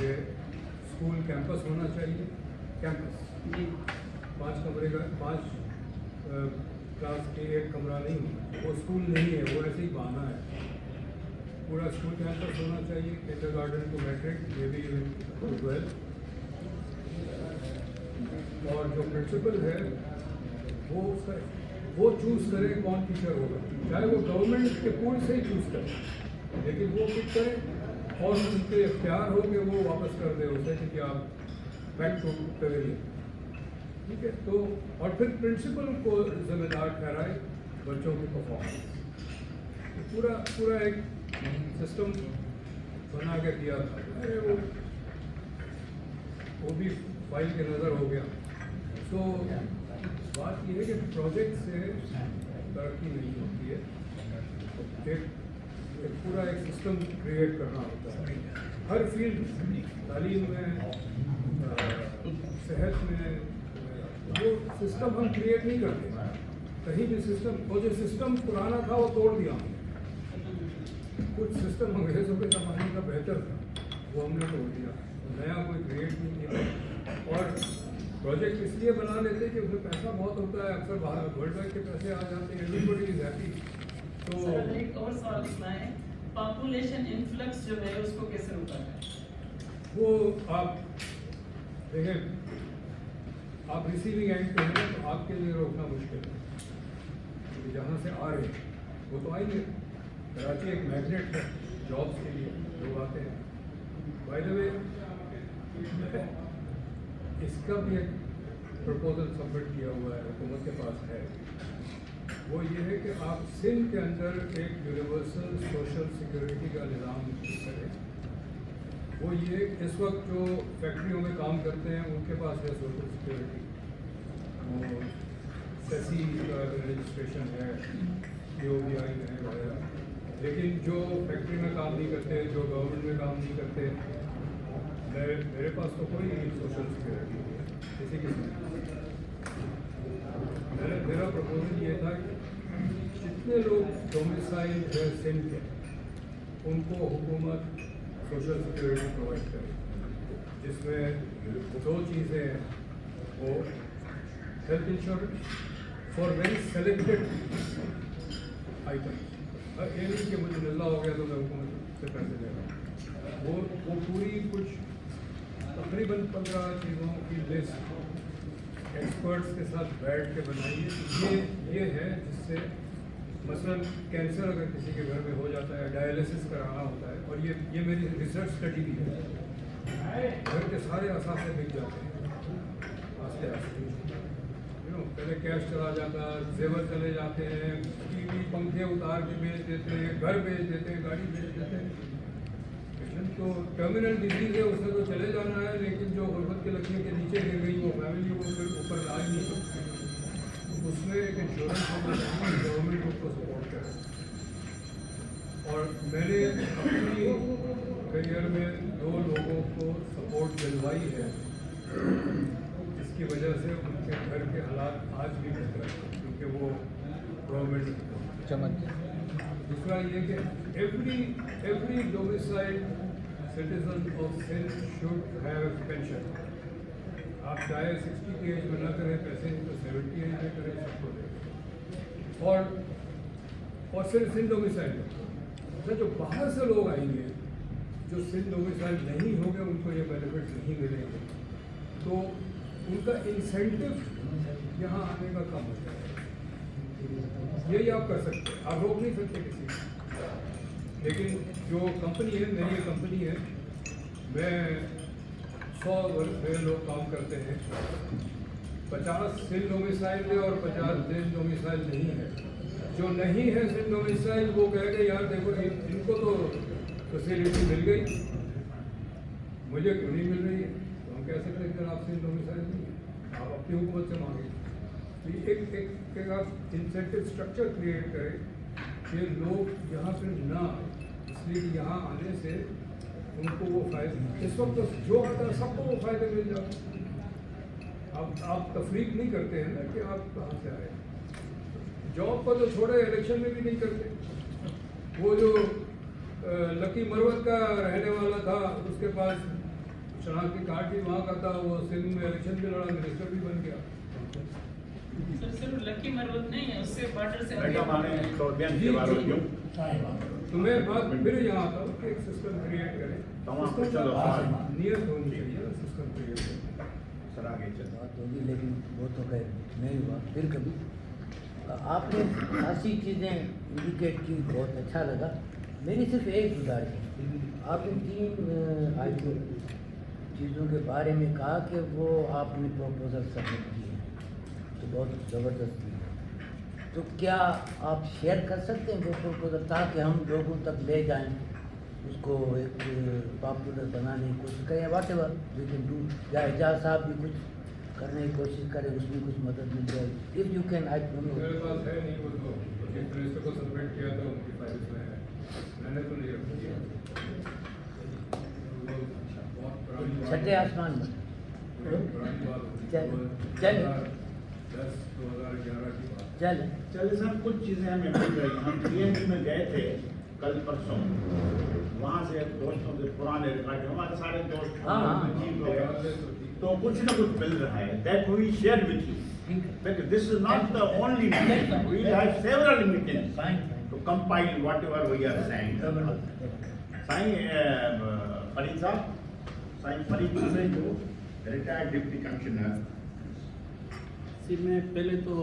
ये स्कूल कैंपस होना चाहिए, कैंपस जी 5 कमरे का, 5 क्लास के एक कमरा नहीं होना, वो स्कूल नहीं है, वो ऐसे ही बहाना है। पूरा स्कूल कैंपस होना चाहिए, किंडरगार्टन टू मैट्रिक, ये भी टू 12। और जो प्रिंसिपल है वो चूज़ करे कौन टीचर होगा, चाहे वो गवर्नमेंट के पूल से ही चूज़ करे, लेकिन वो खुद करे और उनके इख्तियार हो कि वो वापस कर दे उसे कि आप बैक टू पेविलियन, ठीक है। तो और फिर प्रिंसिपल को जिम्मेदार ठहराए बच्चों की परफॉर्मेंस। तो पूरा एक सिस्टम बना के दिया था। अरे वो भी फाइल के नज़र हो गया। तो बात ये है कि प्रोजेक्ट से तरक्की नहीं होती है, एक पूरा एक सिस्टम क्रिएट करना होता है हर फील्ड, तालीम में, सेहत में। वो सिस्टम हम क्रिएट नहीं करते कहीं भी। सिस्टम, वो जो सिस्टम पुराना था वो तोड़ दिया हमने। कुछ सिस्टम अंग्रेजों के ज़माने का बेहतर था, वो हमने तोड़ दिया, नया कोई क्रिएट नहीं किया। और प्रोजेक्ट इसलिए बना लेते कि उसमें पैसा बहुत होता है, अक्सर बाहर वर्ल्ड बैंक के पैसे आ जाते हैं, एवरीबॉडी इज हैप्पी। तो सर एक और सवाल उठना है, पॉपुलेशन इन्फ्लक्स जो है उसको कैसे रोका जाए? वो आप देखें, आप रिसीविंग एंड पे हैं तो आपके लिए रोकना मुश्किल है, क्योंकि जहाँ से आ रहे हैं वो तो आएंगे। कराची एक मैग्नेट है जॉब्स के लिए, लोग आते हैं। बाय द वे इसका भी एक प्रपोजल सबमिट किया हुआ है, हुकूमत के पास है। वो ये है कि आप सिंध के अंदर एक यूनिवर्सल सोशल सिक्योरिटी का निज़ाम करें। वो ये इस वक्त जो फैक्ट्रियों में काम करते हैं उनके पास है सोशल सिक्योरिटी, वो सेसी का रजिस्ट्रेशन है, POBI है वगैरह। लेकिन जो फैक्ट्री में काम नहीं करते, जो गवर्नमेंट में काम नहीं करते, मेरे पास तो कोई सोशल सिक्योरिटी नहीं है किसी किस्म। मेरा प्रपोजल ये था कि जितने लोग डोमिसाइल है सिंध के, उनको हुकूमत सोशल सिक्योरिटी प्रोवाइड करे, जिसमें 2 चीज़ें हैं। वो health insurance for very selected items. ये नहीं कि मुझे मिलना हो गया तो मैं हुकूमत से पैसे ले रहा हूँ। वो पूरी कुछ तकरीबन 15 चीज़ों की लिस्ट एक्सपर्ट्स के साथ बैठ के बनाइए। ये है जिससे मसलन कैंसर अगर किसी के घर में हो जाता है, डायलिसिस कराना होता है, और ये मेरी रिसर्च स्टडी भी है। घर के सारे असासे बिक जाते हैं आस्ते आस्ते, पहले कैश चला जाता, जेवर चले जाते हैं, टीवी पंखे उतार के बेच देते हैं, घर बेच देते हैं, गाड़ी बेच देते हैं। तो टर्मिनल डिजीज है, उससे तो चले जाना है, लेकिन जो गुर्बत के लकड़ी के नीचे गिर गई वो फैमिली वो फिर ऊपर ला ही नहीं सकती। उसमें एक इंश्योरेंस गवर्नमेंट उसको सपोर्ट करे। और मैंने अपनी करियर में 2 लोगों को सपोर्ट दिलवाई है, जिसकी वजह से उनके घर के हालात आज भी बेहतर हैं, क्योंकि वो गवर्नमेंट चमक। दूसरा ये कि every domicile citizen of Sindh should have pension. आप चाहे 60 की एज में ना करें पैसे, तो 70 एज में करें, सबको दें। और सिर्फ सिंध डोमिसाइल, जो बाहर से लोग आएंगे, जो सिंध डोमिसाइल नहीं होंगे, उनको ये बेनिफिट नहीं मिलेंगे, तो उनका इंसेंटिव यहाँ आने का कम होता है। यही आप कर सकते हैं, आप रोक नहीं सकते किसी को। लेकिन जो कंपनी है, मेरी ये कंपनी है, मैं 100 वर्ष में लोग काम करते हैं, 50 सिंध डोमिसाइल है और 50 सिंध डोमिसाइल नहीं है। जो नहीं है सिंध डोमिसाइल वो कहेंगे यार देखो इनको तो फैसिलिटी मिल गई, मुझे क्यों नहीं मिल रही है। तो हम कह सकते हैं कि आप सिंध डोमिसाइल नहीं है, आप अपनी हुकूमत से मांगे। तो एक आप इंसेंटिव स्ट्रक्चर क्रिएट करें कि लोग यहाँ पर ना आए, इसलिए कि यहाँ आने से उनको वो फायदे, इस वक्त तो जो आता है सबको वो फायदे मिल जाते। आप तफरीक नहीं करते हैं ना कि आप कहाँ से आए। जॉब को तो छोड़े, इलेक्शन में भी नहीं करते। वो जो लकी मरवत का रहने वाला था, उसके पास शनाख्ती कार्ड भी वहाँ का था, वो सिंध में इलेक्शन भी लड़ा, मिनिस्टर भी बन गया। सर सिर्फ लकी मरवत नहीं है, उससे बॉर्डर से बेटा माने चौधरी के बारे में तो मैं बात फिर यहाँ आता हूँ कि एक सिस्टम क्रिएट करें, तमाम कुछ चलो नियत होनी चाहिए ना सिस्टम क्रिएट करें। सर आगे चलो। बात होगी, लेकिन वो तो खैर नहीं हुआ। फिर कभी आपने खासी चीज़ें इंडिकेट की, बहुत अच्छा लगा। मेरी सिर्फ एक गुजारिश है, आपने 3 आइटम चीज़ों के बारे में कहा कि वो आपने प्रपोजल सबमिट किए तो बहुत ज़बरदस्त थी। तो क्या आप शेयर कर सकते हैं वो प्रपोजल, ताकि हम लोगों तक ले जाएं, उसको एक पॉपुलर बनाने की कोशिश करें, वाट एवर वी कैन डू, या एजाज साहब भी कुछ करने की कोशिश करें, उसमें कुछ मदद मिल जाएगी। If you can, I don't know. मेरे पास है नहीं, वो तो चीफ मिनिस्टर को सबमिट किया था, उनकी फाइल्स में है, मैंने तो नहीं रख दिया। बहुत पुरानी बात, छठे आसमान में बहुत पुरानी बात होती है, चल 2010-2011 की बात। चल चलिए सर, कुछ चीज़ें हमें मिल रही। हम TNT में गए थे कल परसों, वहाँ से दोस्तों के पुराने रिकॉर्ड, हमारे सारे दोस्त हाँ। जीत गए, तो कुछ ना कुछ मिल रहा है। That we share with you, because this is not the only meeting. We will have several meetings to compile whatever we are saying. Sain Farid Sahab, Sain Farid से जो रिटायर्ड डिप्टी कमिश्नर। जी, मैं पहले तो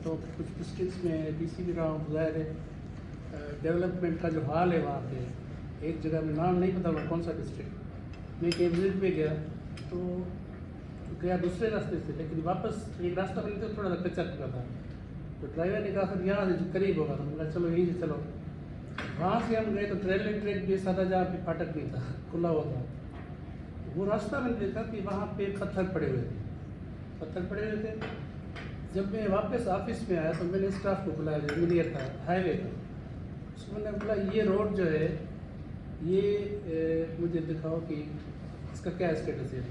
कुछ डिस्ट्रिक्ट्स में DC भी रहा हूँ। ज़ाहिर है डेवलपमेंट का जो हाल है वहाँ पे, एक जगह में नाम नहीं पता हुआ कौन सा डिस्ट्रिक्ट, मैं कहीं विजिट पे गया तो गया दूसरे रास्ते से, लेकिन वापस एक रास्ता मिलते थोड़ा सा कच्चा चुका था। तो ड्राइवर ने कहा सर यहाँ से करीब होगा, तो मैंने कहा चलो यहीं से चलो। वहाँ से हम गए तो रेलवे ट्रैक भी सादा जहाँ पे फाटक नहीं था, खुला हुआ था। वो रास्ता मैंने देखा कि वहाँ पे पत्थर पड़े हुए थे। जब मैं वापस ऑफिस में आया तो मैंने स्टाफ को बुलाया, जो इंजीनियर था हाईवे का, उसको मैंने बोला ये रोड जो है ये मुझे दिखाओ कि इसका क्या स्टेटस है।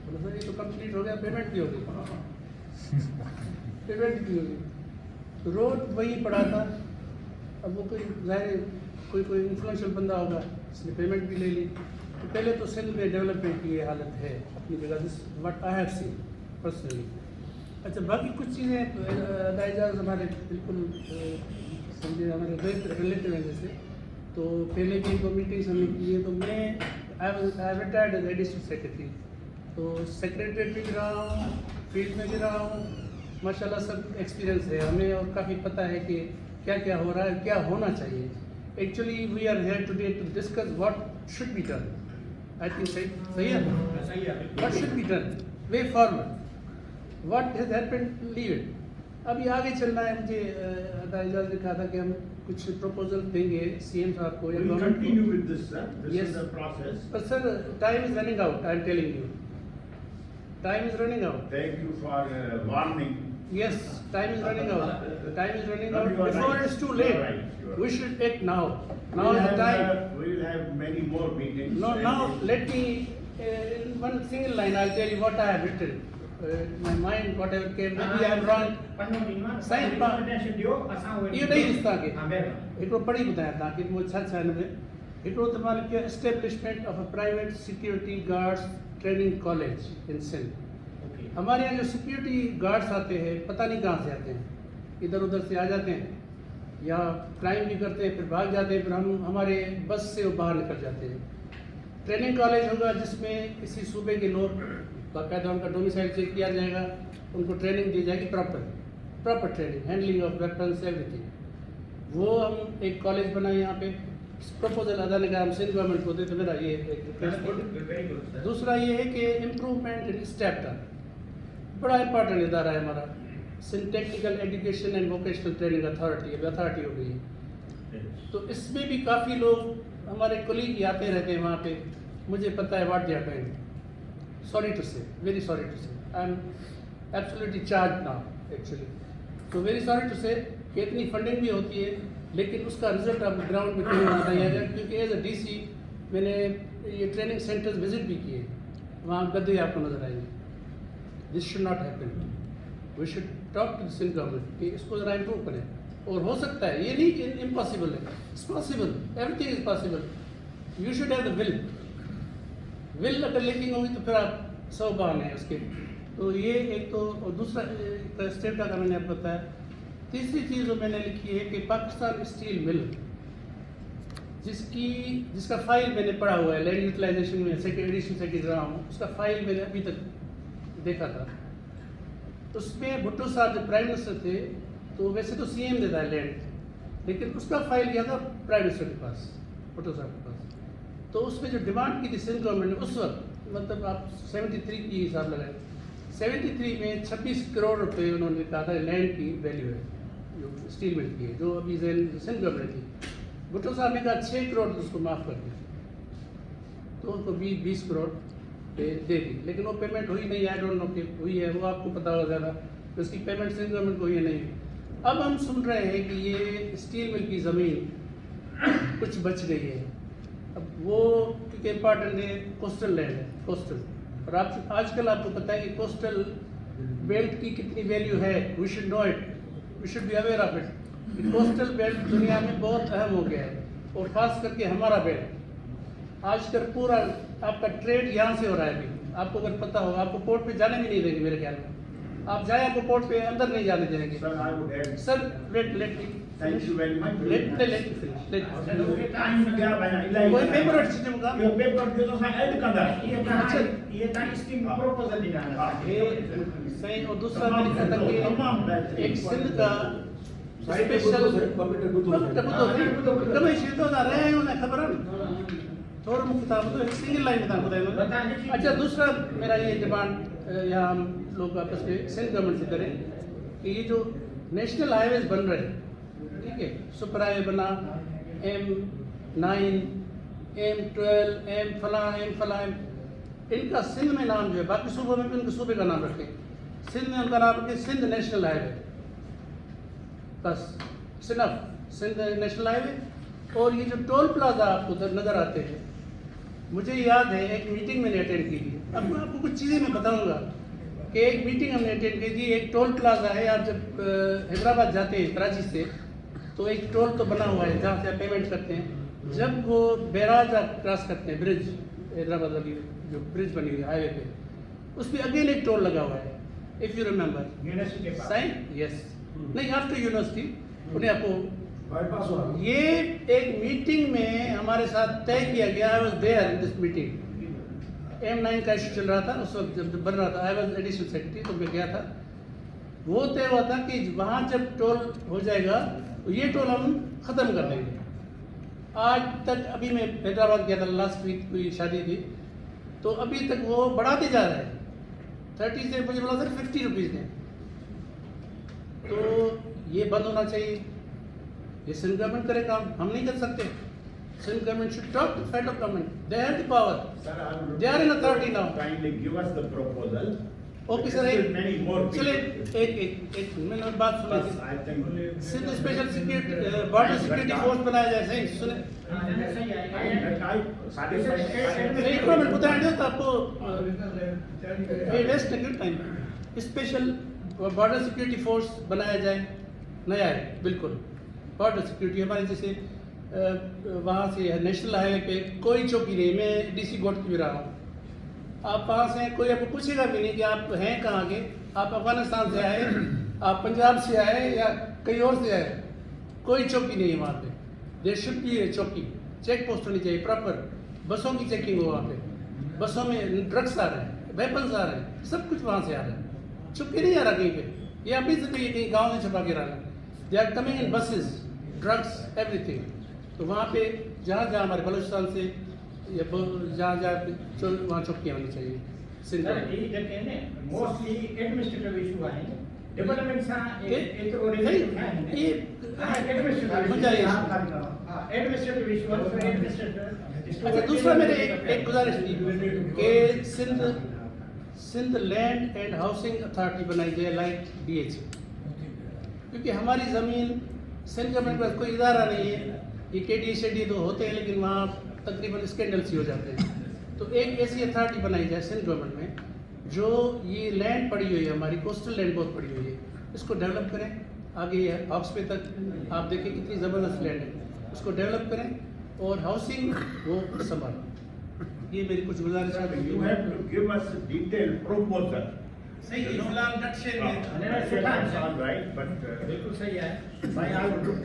बोला सर ये तो कंप्लीट हो गया, पेमेंट भी हो गई। तो रोड वही पड़ा था। अब वो कोई ज़ाहिर कोई इन्फ्लुएंशियल बंदा होगा, इसने पेमेंट भी ले ली। तो पहले तो सिंध में डेवलपमेंट की ये हालत है अपनी जगह, this what I have seen personally. अच्छा, बाकी कुछ चीज़ें दाइजाज हमारे बिल्कुल समझे हमारे रिलेटिव हैं जैसे, तो पहले भी 2 मीटिंग्स हमने की है। तो मैं आई रिटायर्ड एज एडिशनल सेक्रेटरी, तो सेक्रेटरीट भी रहा हूँ, फील्ड में भी रहा हूँ, माशाल्लाह सब एक्सपीरियंस है हमें और काफ़ी पता है कि क्या क्या हो रहा है, क्या होना चाहिए। Actually we are here today to discuss what should be done. I think सही है, what should be done, way forward, what has happened, leave it. अभी आगे चलना है। मुझे दाइजाज ने कहा था कि हम कुछ प्रपोजल देंगे CM साहब को या We will गवर्नमेंट continue को। with this, sir. This Yes. is the process. But sir, time is running out, I am telling you. Time is running out. Thank you for warning. Yes, time is running out. Time is running No, out. you are Before right. it's too You are late. right. You are We right. should act now. We Now will is the have, time. we will have many more meetings. No, and now let me, in one single line, I'll tell you what I have written. My mind, whatever came, maybe I am wrong. Sain इहो नहीं रिश्ता के हिकिड़ो पढ़ी ॿुधायां तव्हांखे मूं छा हिन में हिकिड़ो त मां लिखियो establishment of a private security guards training college in Sindh. हमारे यहाँ जो सिक्योरिटी गार्ड्स आते हैं पता नहीं कहाँ से आते हैं, इधर उधर से आ जाते हैं या क्राइम भी करते हैं, फिर भाग जाते हैं, फिर हम हमारे बस से वो बाहर निकल जाते हैं। ट्रेनिंग कॉलेज होगा जिसमें किसी सूबे के लोग, बाकायदा उनका डोमिसाइल चेक किया जाएगा, उनको ट्रेनिंग दी जाएगी, proper training, handling of weapons, everything. वो हम एक कॉलेज बनाए यहाँ पे। प्रपोजल अदा ने कहा हम सिंध गवर्नमेंट को दे, तो मेरा ये एक रिक्वेस्ट है। दूसरा ये है कि इम्प्रूवमेंट इन स्टैप्टा, बड़ा इंपॉर्टेंट इदारा है हमारा, Sindh technical education and vocational training authority, अब अथॉरिटी हो गई है। तो इसमें भी काफ़ी लोग हमारे कोलीग आते रहते हैं वहाँ पे, मुझे पता है what they are doing. Sorry to say, very sorry to say, I am absolutely charge now actually. तो वेरी सॉरी टू से कि इतनी फंडिंग भी होती है, लेकिन उसका रिजल्ट अब ग्राउंड में क्यों नहीं बताया जाए, क्योंकि एज अ DC मैंने ये ट्रेनिंग सेंटर्स विजिट भी किए, वहाँ गद्दे आपको नजर आएंगे। This should not happen. We should talk to Sindh government کہ اس کو ذرا امپروو کریں. اور ہو سکتا ہے, یہ نہیں کہ امپاسبل ہے, it's possible, everything is possible. You should have the will اگر لیکنگ ہوگی تو پھر آپ 100 بہانے ہیں اس کے. تو یہ ایک تو, اور دوسرا اسٹیٹ کا میں نے آپ بتایا. تیسری چیز جو میں نے لکھی ہے کہ پاکستان اسٹیل مل جس کا فائل میں نے پڑھا ہوا ہے, لینڈ یوٹیلائزیشن میں سیکنڈ ایڈیشن سے گزرا ہوں, اس کا فائل میں نے ابھی تک دیکھا تھا. اس میں بھٹو صاحب جب پرائم منسٹر تھے تو ویسے تو سی ایم دیتا ہے لینڈ, لیکن اس کا فائل گیا تھا پرائم منسٹر کے پاس, بھٹو صاحب کے پاس. تو اس میں جو ڈیمانڈ کی تھی سندھ گورنمنٹ نے اس وقت, مطلب آپ 73 کی حساب لگائیں, 73 میں 26 کروڑ روپے انہوں نے کہا تھا لینڈ کی ویلیو ہے جو اسٹیل مل کی ہے, جو ابھی سندھ گورنمنٹ تھی. بھٹو صاحب نے کہا 6 کروڑ اس کو معاف کر دیا, تو ان کو 20 کروڑ دے دی, لیکن وہ پیمنٹ ہوئی نہیں. آئی ڈونٹ نو کہ ہوئی ہے, وہ آپ کو پتا ہوگا زیادہ کہ اس کی پیمنٹ سندھ گورنمنٹ کو ہوئی ہے نہیں. اب ہم سن رہے ہیں کہ یہ اسٹیل مل کی زمین کچھ بچ گئی ہے. اب وہ کیونکہ امپارٹنٹ ہے, کوسٹل لینڈ ہے, کوسٹل. اور آج کل آپ کو پتہ ہے کہ کوسٹل بیلٹ کی کتنی ویلیو ہے. We should know it, we should be aware of it. Coastal belt دنیا میں بہت اہم ہو گیا ہے, اور خاص کر کے ہمارا بیلٹ. آج کل پورا آپ کا ٹریڈ یہاں سے ہو رہا ہے. ابھی آپ کو اگر پتہ ہو, آپ کو پورٹ پہ جانے بھی نہیں دیں گے میرے خیال میں. آپ جائیں, آپ کو پورٹ پہ اندر نہیں جانے دیں گے. Sir, I would add. Sir Thank you very much. کوئی پیپر اٹ سیٹم کا صحیح. اور دوسرا میں لکھا تھا کہ ایک سندھ کا اسپیشل کمیشن تو رہے ہیں انہیں خبر تھوڑا مختلف تو ایک سنگل لائن بتا. اچھا, دوسرا میرا یہ ڈیمانڈ یہاں ہم لوگ آپس میں سندھ گورنمنٹ سے کریں کہ یہ جو نیشنل ہائی ویز بن رہے ہیں, ٹھیک ہے, سپر ہائی وے بنا, M9, M12, M فلاں, ان کا سندھ میں نام جو ہے, باقی صوبوں میں بھی ان کے صوبے کا نام رکھیں, سندھ میں ان کا نام رکھیں سندھ نیشنل ہائی وے, بس صنف سندھ نیشنل ہائی وے. اور یہ جو ٹول پلازا آپ کو نظر آتے ہیں, مجھے یاد ہے ایک میٹنگ میں نے اٹینڈ کی تھی. اب میں آپ کو کچھ چیزیں میں بتاؤں گا کہ ایک میٹنگ ہم نے اٹینڈ کی تھی. ایک ٹول پلازا ہے, آپ جب حیدرآباد جاتے ہیں کراچی سے تو ایک ٹول تو بنا ہوا ہے جہاں سے آپ پیمنٹ کرتے ہیں. جب وہ بیراج آپ کراس کرتے ہیں, برج حیدرآباد والی جو برج بنی ہوئی ہے ہائی وے پہ, اس پہ اگین ایک ٹول لگا ہوا ہے, اف یو ریمبر. سائن یس نہیں, آفٹر یونیورسٹی انہیں آپ کو یہ ایک میٹنگ میں ہمارے ساتھ طے کیا گیا. I was there in this meeting. M9 کا ایشو چل رہا تھا اس وقت جب بن رہا تھا. آئی واز ایڈیشنل سیکرٹری, تو میں گیا تھا. وہ طے ہوا تھا کہ وہاں جب ٹول ہو جائے گا تو یہ ٹول ہم ختم کر دیں گے. آج تک ابھی میں حیدرآباد گیا تھا, لاسٹ ویک کوئی شادی تھی, تو ابھی تک وہ بڑھاتے جا رہے ہیں. 30 سے مجھے بولا سر 50 روپیز دیں. تو یہ بند ہونا چاہیے. یہ سندھ گورنمنٹ کرے کام, ہم نہیں کر سکتے. Sindh government should talk to federal government. They have the power. Sir, I would They are in authority now. kindly give us the proposal. Okay sir, Many more چلے people. ایک میں نے بات Plus, سنی. I think. Sindh special security border security force بنایا جائے. صحیح سنیں, ایک منٹ بتائیں گے تو آپ کو ویسٹ نہ time. Special border security force بنایا جائے, نیا ہے بالکل. بارڈر سیکورٹی ہمارے جیسے وہاں سے نیشنل ہائی وے پہ کوئی چوکی نہیں. میں ڈی سی گوٹ کی بھی رہا ہوں. آپ وہاں سے کوئی آپ کو پوچھے گا بھی نہیں کہ آپ ہیں کہاں کے, آپ افغانستان سے آئے, آپ پنجاب سے آئے یا کہیں اور سے آئے, کوئی چوکی نہیں ہے وہاں پہ. دیر شوڈ بی اے چوکی. چیک پوسٹ ہونی چاہیے پراپر. بسوں کی چیکنگ ہو وہاں پہ. بسوں میں ڈرگس آ رہے ہیں, ویپنس آ رہے ہیں, سب کچھ وہاں سے آ رہا ہے. چھپ کے نہیں آ رہا کہیں پہ. یہ اپنی سے کہیں گاؤں میں چھپا کے رہا ہے. They are coming in buses, drugs, everything. تو وہاں پہ جہاں جہاں ہمارے بلوچستان سے یا جہاں جہاں وہاں چوکیاں ہونی چاہیے. موسٹلی ایڈمنسٹریٹو ایشو آئے ہیں. ڈیولپمنٹ سا ایترو ریزلٹ ہے. Administrative issue administrative. اچھا, دوسرا میرے ایک گزارش تھی کہ Sindh land and housing authority بنائی جائے لائک DH, کیونکہ ہماری زمین سندھ گورنمنٹ کے پاس کوئی ادارہ نہیں ہے. یہ KDA تو ہوتے ہیں لیکن وہاں تقریباً اسکینڈلس ہی ہو جاتے ہیں. تو ایک ایسی اتھارٹی بنائی جائے سندھ گورنمنٹ میں जो ये लैंड पड़ी हुई है हमारी कोस्टल लैंड बहुत पड़ी हुई है, इसको डेवलप करें। आगे हॉक्स पे तक आप देखें कितनी ज़बरदस्त लैंड है, उसको डेवलप करें और हाउसिंग वो संभालें। ये मेरी कुछ गुजारिश है। You have to give us a detailed proposal. सही है, फिलहाल नक्शे में That's all right, but बिल्कुल सही है। I have to